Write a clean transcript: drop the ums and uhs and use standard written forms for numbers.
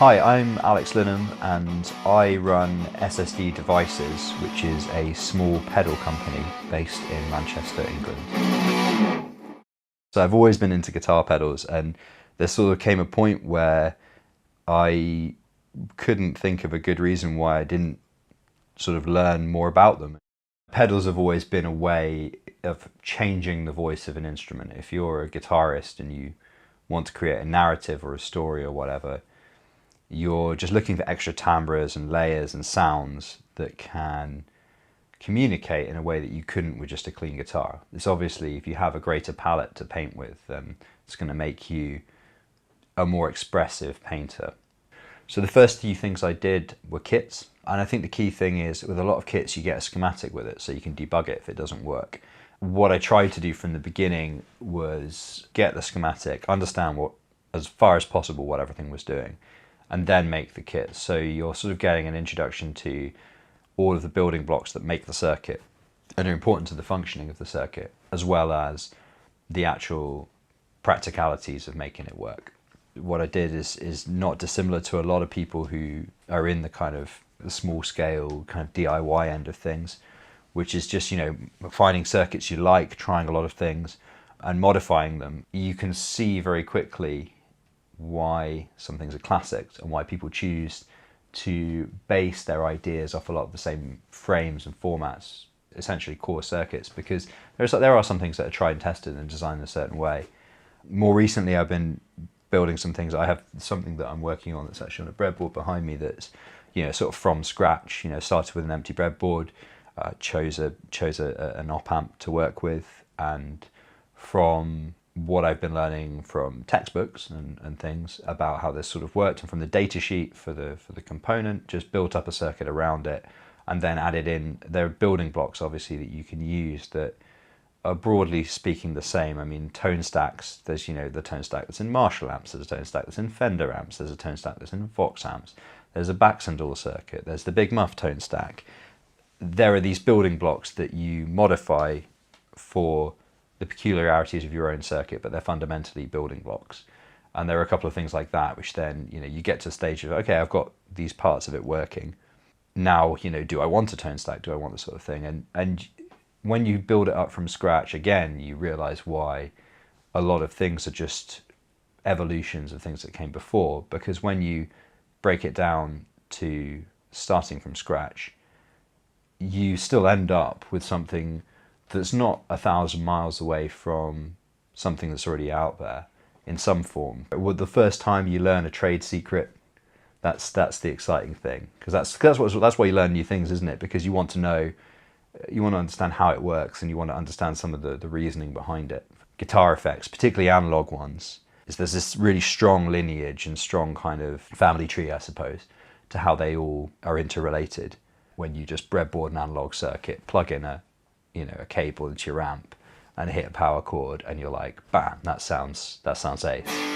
Hi, I'm Alex Lynham and I run SSD Devices, which is a small pedal company based in Manchester, England. So I've always been into guitar pedals, and there sort of came a point where I couldn't think of a good reason why I didn't sort of learn more about them. Pedals have always been a way of changing the voice of an instrument. If you're a guitarist and you want to create a narrative or a story or whatever, you're just looking for extra timbres and layers and sounds that can communicate in a way that you couldn't with just a clean guitar. It's obviously, if you have a greater palette to paint with, then it's going to make you a more expressive painter. So the first few things I did were kits, and I think the key thing is with a lot of kits you get a schematic with it so you can debug it if it doesn't work. What I tried to do from the beginning was get the schematic, understand what, as far as possible, what everything was doing, and then make the kit. So you're sort of getting an introduction to all of the building blocks that make the circuit and are important to the functioning of the circuit, as well as the actual practicalities of making it work. What I did is not dissimilar to a lot of people who are in the kind of the small scale kind of DIY end of things, which is just, finding circuits you like, trying a lot of things and modifying them. You can see very quickly why some things are classics and why people choose to base their ideas off a lot of the same frames and formats, essentially core circuits, because there are some things that are tried and tested and designed in a certain way. More recently I've been building some things. I have something that I'm working on that's actually on a breadboard behind me that's sort of from scratch. Started with an empty breadboard, chose an op amp to work with, and from what I've been learning from textbooks and things about how this sort of worked, and from the data sheet for the component, just built up a circuit around it and then added in. There are building blocks obviously that you can use that are broadly speaking the same. I mean, tone stacks, there's the tone stack that's in Marshall amps, there's a tone stack that's in Fender amps, there's a tone stack that's in Vox amps, there's a Baxandall circuit, there's the Big Muff tone stack. There are these building blocks that you modify for the peculiarities of your own circuit, but they're fundamentally building blocks. And there are a couple of things like that, which then, you get to the stage of, okay, I've got these parts of it working. Now, do I want a tone stack? Do I want this sort of thing? And when you build it up from scratch, again, you realize why a lot of things are just evolutions of things that came before, because when you break it down to starting from scratch, you still end up with something that's not 1,000 miles away from something that's already out there in some form. Well, the first time you learn a trade secret, that's the exciting thing, because that's why you learn new things, isn't it? Because you want to know, you want to understand how it works, and you want to understand some of the reasoning behind it. Guitar effects, particularly analog ones, there's this really strong lineage and strong kind of family tree, I suppose, to how they all are interrelated. When you just breadboard an analog circuit, plug in a cable into your amp and hit a power chord, and you're like, bam, that sounds ace.